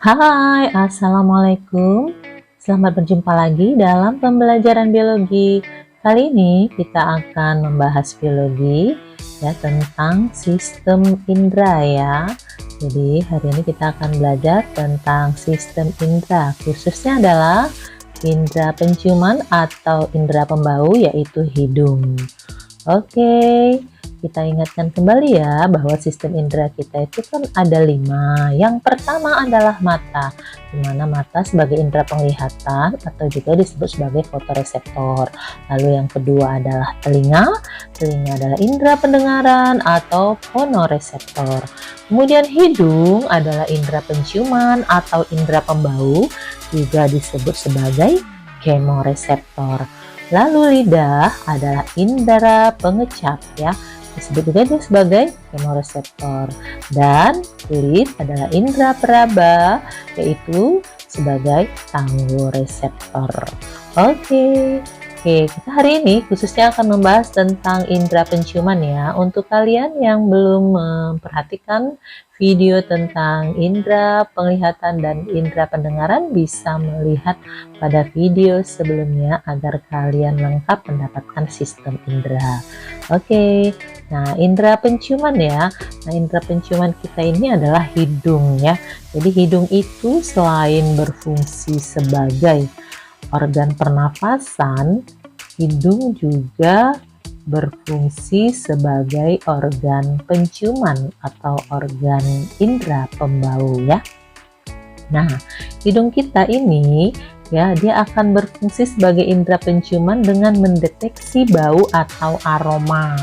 Hai, Assalamualaikum. Selamat berjumpa lagi dalam pembelajaran biologi. Kali ini kita akan membahas biologi ya tentang sistem indera ya. Jadi hari ini kita akan belajar tentang sistem indera, khususnya adalah indera penciuman atau indera pembau yaitu hidung. Oke, kita ingatkan kembali ya bahwa sistem indera kita itu kan ada 5. Yang pertama adalah mata, di mana mata sebagai indera penglihatan atau juga disebut sebagai fotoreseptor. Lalu yang kedua adalah telinga, telinga adalah indera pendengaran atau fonoreseptor. Kemudian hidung adalah indera penciuman atau indera pembau, juga disebut sebagai kemoreseptor. Lalu lidah adalah indera pengecap ya, disebut juga dia sebagai kemoreseptor. Dan kulit adalah indera peraba, yaitu sebagai tanggoreseptor. Oke, kita hari ini khususnya akan membahas tentang indera penciuman ya. Untuk kalian yang belum memperhatikan video tentang indera penglihatan dan indera pendengaran, bisa melihat pada video sebelumnya agar kalian lengkap mendapatkan sistem indera. Oke, nah indera penciuman ya. Nah, indera penciuman kita ini adalah hidung ya. Jadi hidung itu selain berfungsi sebagai organ pernafasan, hidung juga berfungsi sebagai organ penciuman atau organ indera pembau ya. Nah, hidung kita ini ya, dia akan berfungsi sebagai indera penciuman dengan mendeteksi bau atau aroma.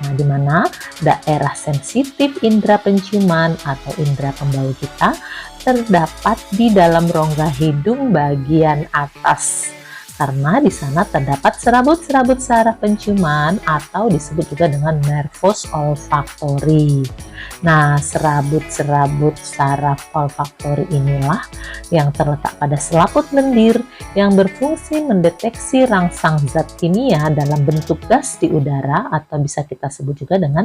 Nah, di mana daerah sensitif indera penciuman atau indera pembau kita terdapat di dalam rongga hidung bagian atas. Karena di sana terdapat serabut-serabut saraf penciuman atau disebut juga dengan nervus olfactory. Nah, serabut-serabut saraf olfactory inilah yang terletak pada selaput lendir yang berfungsi mendeteksi rangsang zat kimia dalam bentuk gas di udara atau bisa kita sebut juga dengan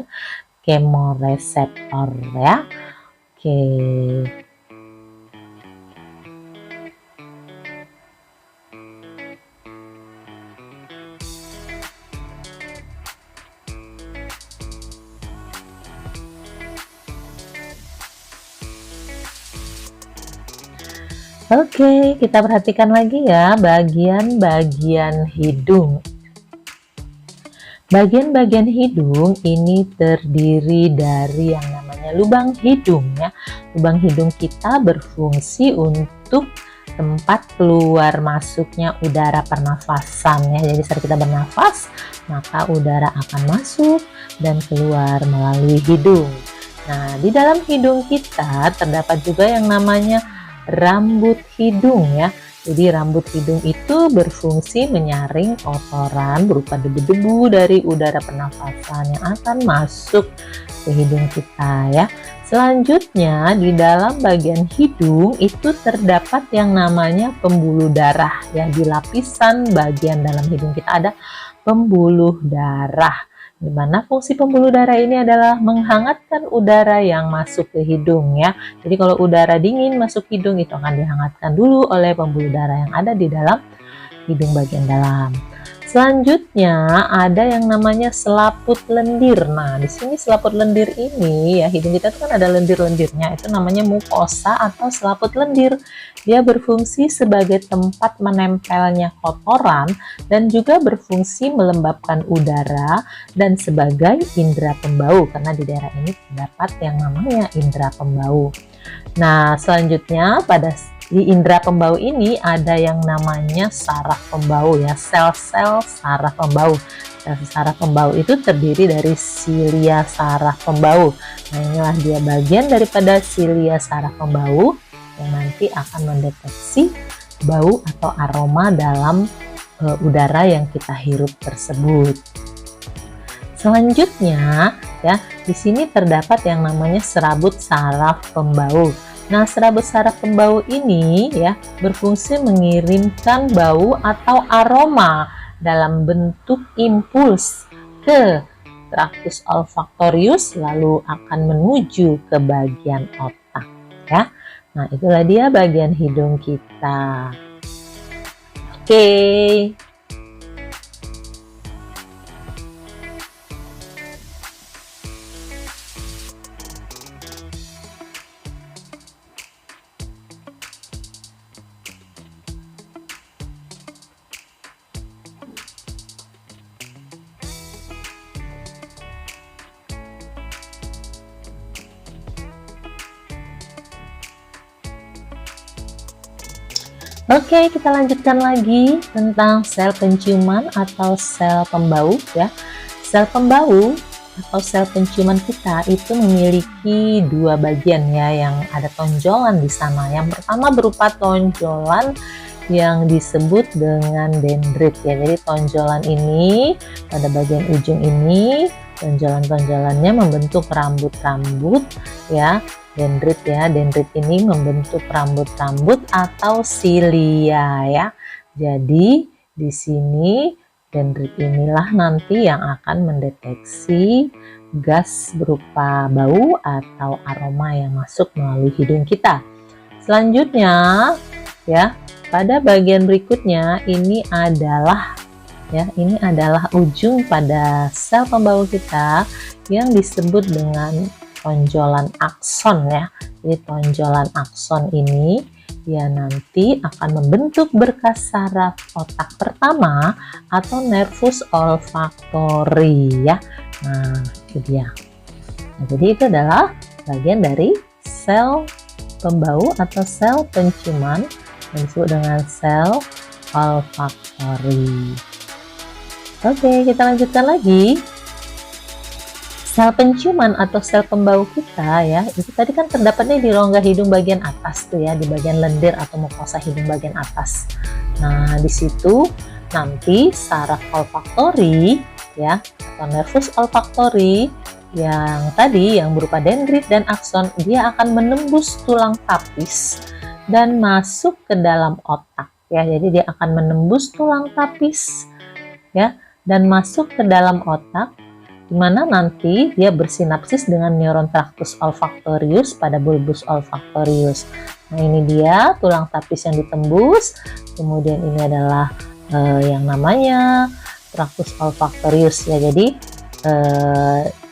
kemoreseptor ya. Oke. Oke, kita perhatikan lagi ya bagian-bagian hidung. Bagian-bagian hidung ini terdiri dari yang namanya lubang hidung ya. Lubang hidung kita berfungsi untuk tempat keluar masuknya udara pernafasan ya. Jadi saat kita bernafas, maka udara akan masuk dan keluar melalui hidung. Nah, di dalam hidung kita terdapat juga yang namanya rambut hidung ya. Jadi rambut hidung itu berfungsi menyaring kotoran berupa debu-debu dari udara pernafasan yang akan masuk ke hidung kita ya. Selanjutnya di dalam bagian hidung itu terdapat yang namanya pembuluh darah ya. Di lapisan bagian dalam hidung kita ada pembuluh darah, di mana fungsi pembuluh darah ini adalah menghangatkan udara yang masuk ke hidung ya. Jadi kalau udara dingin masuk hidung itu akan dihangatkan dulu oleh pembuluh darah yang ada di dalam hidung bagian dalam. Selanjutnya ada yang namanya selaput lendir. Nah, di sini selaput lendir ini ya, hidung kita kan ada lendir-lendirnya, itu namanya mukosa atau selaput lendir. Dia berfungsi sebagai tempat menempelnya kotoran dan juga berfungsi melembabkan udara dan sebagai indera pembau karena di daerah ini terdapat yang namanya indera pembau. Nah, selanjutnya di indera pembau ini ada yang namanya saraf pembau ya, sel-sel saraf pembau. Sel saraf pembau itu terdiri dari silia saraf pembau. Nah, inilah dia bagian daripada silia saraf pembau yang nanti akan mendeteksi bau atau aroma dalam udara yang kita hirup tersebut. Selanjutnya ya, di sini terdapat yang namanya serabut saraf pembau. Nah, serabut saraf pembau ini ya berfungsi mengirimkan bau atau aroma dalam bentuk impuls ke traktus olfaktorius lalu akan menuju ke bagian otak ya. Nah, itulah dia bagian hidung kita. Oke. Oke, kita lanjutkan lagi tentang sel penciuman atau sel pembau ya. Sel pembau atau sel penciuman kita itu memiliki dua bagian ya, yang ada tonjolan di sana. Yang pertama berupa tonjolan yang disebut dengan dendrit ya. Jadi tonjolan ini pada bagian ujung ini, tonjolan-tonjolannya membentuk rambut-rambut ya. Dendrit ya, dendrit ini membentuk rambut-rambut atau silia ya. Jadi di sini dendrit inilah nanti yang akan mendeteksi gas berupa bau atau aroma yang masuk melalui hidung kita. Selanjutnya ya, pada bagian berikutnya ini adalah ujung pada sel pembau kita yang disebut dengan tonjolan akson ya. Jadi tonjolan akson ini ya nanti akan membentuk berkas saraf otak pertama atau nervus olfactory ya. Nah, itu dia. Nah, jadi itu adalah bagian dari sel pembau atau sel penciuman yang disebut dengan sel olfactory. Oke, kita lanjutkan lagi. Sel penciuman atau sel pembau kita ya, itu tadi kan terdapatnya di rongga hidung bagian atas tuh ya, di bagian lendir atau mukosa hidung bagian atas. Nah, di situ nanti saraf olfaktori ya, atau nervus olfaktori yang tadi yang berupa dendrit dan akson, dia akan menembus tulang tapis dan masuk ke dalam otak ya. Jadi dia akan menembus tulang tapis ya dan masuk ke dalam otak, di mana nanti dia bersinapsis dengan neuron tractus olfactorius pada bulbus olfactorius. Nah, ini dia tulang tapis yang ditembus. Kemudian ini adalah yang namanya tractus olfactorius ya. Jadi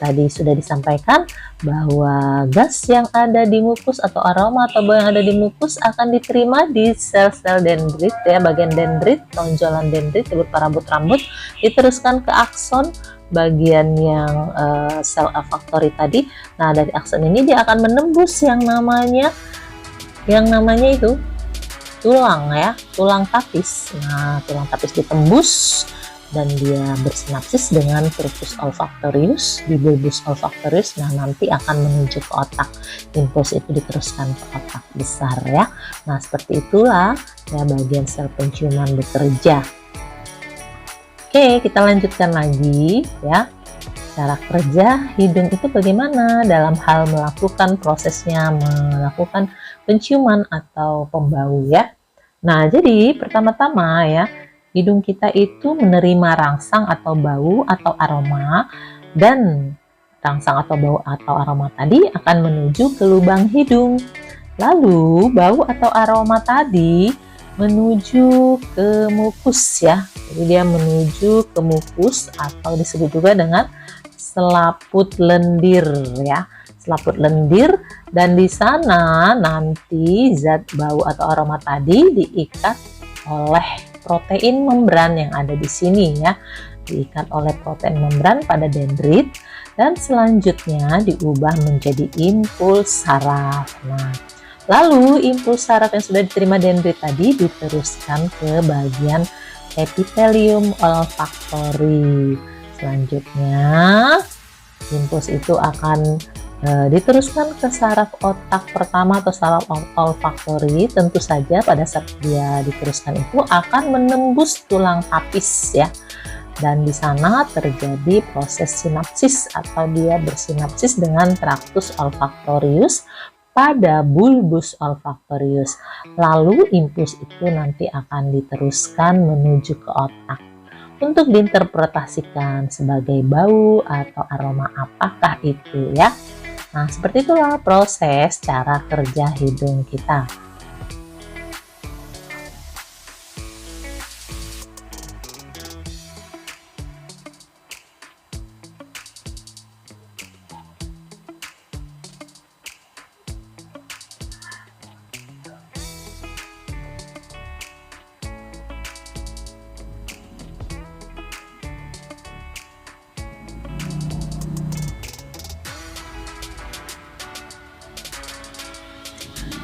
tadi sudah disampaikan bahwa gas yang ada di mukus atau aroma atau bau yang ada di mukus akan diterima di sel-sel dendrit ya, bagian dendrit, tonjolan dendrit berupa rambut-rambut, diteruskan ke akson bagian yang sel olfaktori tadi. Nah, dari akson ini dia akan menembus yang namanya itu tulang ya, tulang tapis. Nah, tulang tapis ditembus dan dia bersinapsis dengan tractus olfactorius di bulbus olfactorius. Nah, nanti akan menuju ke otak. Impuls itu diteruskan ke otak besar ya. Nah, seperti itulah ya bagian sel penciuman bekerja. Oke, kita lanjutkan lagi ya. Cara kerja hidung itu bagaimana dalam hal melakukan prosesnya, melakukan penciuman atau pembau ya. Nah, jadi pertama-tama ya, hidung kita itu menerima rangsang atau bau atau aroma, dan rangsang atau bau atau aroma tadi akan menuju ke lubang hidung. Lalu bau atau aroma tadi menuju ke mukus ya. Jadi dia menuju ke mukus atau disebut juga dengan selaput lendir ya. Selaput lendir, dan di sana nanti zat bau atau aroma tadi diikat oleh protein membran yang ada di sini ya. Diikat oleh protein membran pada dendrit dan selanjutnya diubah menjadi impuls saraf. Nah, lalu impuls saraf yang sudah diterima dendrit tadi diteruskan ke bagian epitelium olfactory. Selanjutnya impuls itu akan diteruskan ke saraf otak pertama atau saraf olfactory. Tentu saja pada saat dia diteruskan itu akan menembus tulang tapis ya. Dan di sana terjadi proses sinapsis atau dia bersinapsis dengan tractus olfactorius pada bulbus olfactorius. Lalu impuls itu nanti akan diteruskan menuju ke otak untuk diinterpretasikan sebagai bau atau aroma apakah itu ya. Nah, seperti itulah proses cara kerja hidung kita.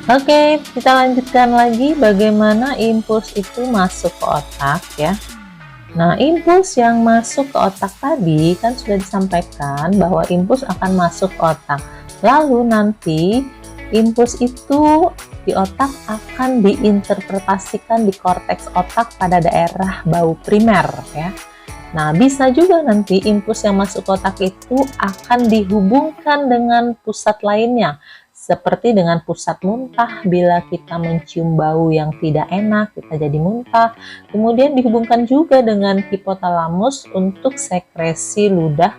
Oke, kita lanjutkan lagi bagaimana impuls itu masuk ke otak ya. Nah, impuls yang masuk ke otak tadi kan sudah disampaikan bahwa impuls akan masuk ke otak. Lalu nanti impuls itu di otak akan diinterpretasikan di korteks otak pada daerah bau primer ya. Nah, bisa juga nanti impuls yang masuk ke otak itu akan dihubungkan dengan pusat lainnya, seperti dengan pusat muntah. Bila kita mencium bau yang tidak enak, kita jadi muntah. Kemudian dihubungkan juga dengan hipotalamus untuk sekresi ludah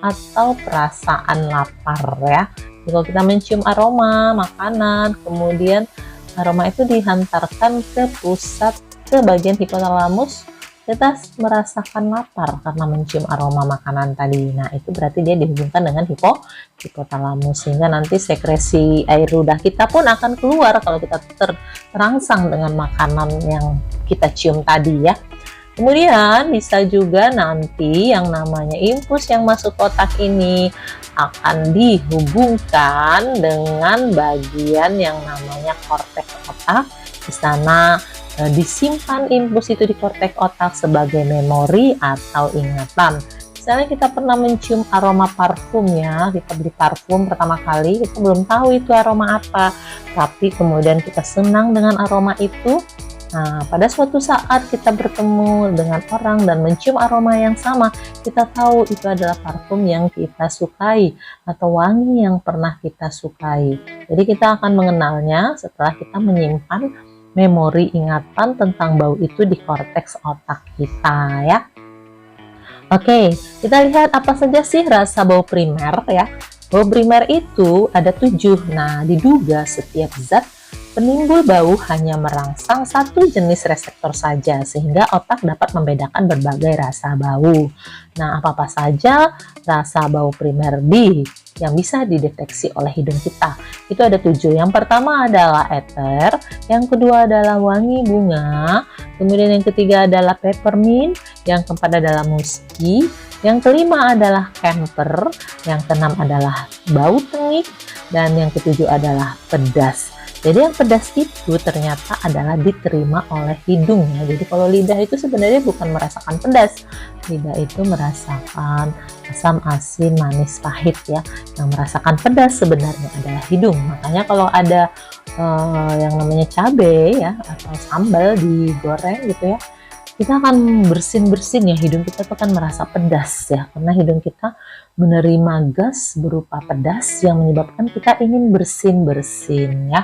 atau perasaan lapar ya. Kalau kita mencium aroma makanan, kemudian aroma itu dihantarkan ke bagian hipotalamus, kita merasakan lapar karena mencium aroma makanan tadi. Nah, itu berarti dia dihubungkan dengan hipotalamus, sehingga nanti sekresi air ludah kita pun akan keluar kalau kita terangsang dengan makanan yang kita cium tadi ya. Kemudian bisa juga nanti yang namanya impuls yang masuk otak ini akan dihubungkan dengan bagian yang namanya korteks otak. Di sana disimpan impuls itu di korteks otak sebagai memori atau ingatan. Misalnya kita pernah mencium aroma parfum ya, kita beli parfum pertama kali, kita belum tahu itu aroma apa, tapi kemudian kita senang dengan aroma itu. Nah, pada suatu saat kita bertemu dengan orang dan mencium aroma yang sama, kita tahu itu adalah parfum yang kita sukai atau wangi yang pernah kita sukai. Jadi kita akan mengenalnya setelah kita menyimpan memori ingatan tentang bau itu di korteks otak kita ya. Oke, kita lihat apa saja sih rasa bau primer ya. Bau primer itu ada 7. Nah, diduga setiap zat penimbul bau hanya merangsang satu jenis reseptor saja, sehingga otak dapat membedakan berbagai rasa bau. Nah, apa-apa saja rasa bau primer yang bisa dideteksi oleh hidung kita? Itu ada 7. Yang pertama adalah ether, yang kedua adalah wangi bunga, kemudian yang ketiga adalah peppermint, yang keempat adalah musky, yang kelima adalah camphor, yang keenam adalah bau tengik, dan yang ketujuh adalah pedas. Jadi yang pedas itu ternyata adalah diterima oleh hidung ya. Jadi kalau lidah itu sebenarnya bukan merasakan pedas. Lidah itu merasakan asam, asin, manis, pahit ya. Yang merasakan pedas sebenarnya adalah hidung. Makanya kalau ada yang namanya cabai ya atau sambal digoreng gitu ya, kita akan bersin-bersin ya, hidung kita tuh akan merasa pedas ya, karena hidung kita menerima gas berupa pedas yang menyebabkan kita ingin bersin-bersin ya.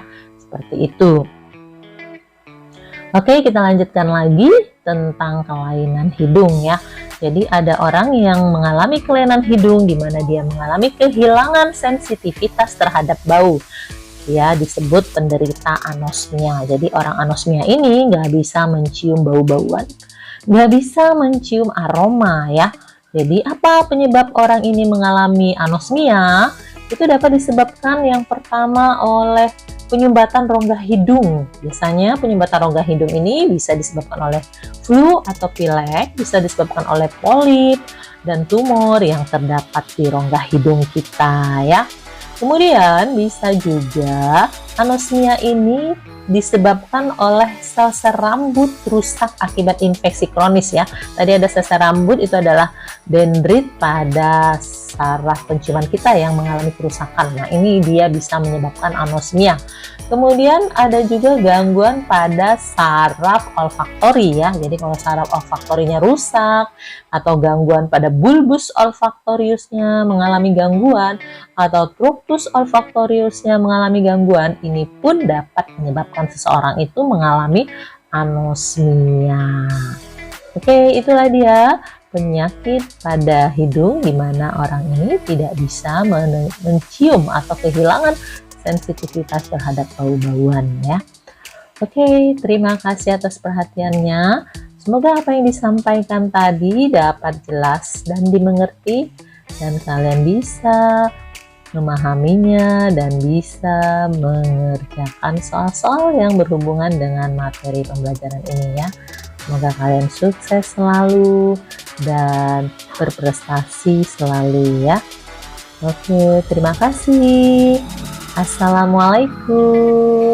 Seperti itu. Oke, kita lanjutkan lagi tentang kelainan hidung ya. Jadi ada orang yang mengalami kelainan hidung di mana dia mengalami kehilangan sensitivitas terhadap bau. Ya, disebut penderita anosmia. Jadi orang anosmia ini nggak bisa mencium bau-bauan, nggak bisa mencium aroma ya. Jadi apa penyebab orang ini mengalami anosmia? Itu dapat disebabkan yang pertama oleh penyumbatan rongga hidung. Biasanya penyumbatan rongga hidung ini bisa disebabkan oleh flu atau pilek, bisa disebabkan oleh polip dan tumor yang terdapat di rongga hidung kita ya. Kemudian bisa juga anosmia ini disebabkan oleh sel-sel rambut rusak akibat infeksi kronis ya. Tadi ada sel-sel rambut, itu adalah dendrit pada saraf penciuman kita yang mengalami kerusakan. Nah, ini dia bisa menyebabkan anosmia. Kemudian ada juga gangguan pada saraf olfaktori ya. Jadi kalau saraf olfaktorinya rusak atau gangguan pada bulbus olfaktoriusnya mengalami gangguan atau trunctus olfaktoriusnya mengalami gangguan, ini pun dapat menyebabkan seseorang itu mengalami anosmia. Oke, itulah dia penyakit pada hidung di mana orang ini tidak bisa mencium atau kehilangan sensitivitas terhadap bau-bauan ya. Oke, terima kasih atas perhatiannya. Semoga apa yang disampaikan tadi dapat jelas dan dimengerti dan kalian bisa memahaminya dan bisa mengerjakan soal-soal yang berhubungan dengan materi pembelajaran ini ya. Semoga kalian sukses selalu dan berprestasi selalu ya. Oke, terima kasih. Assalamualaikum.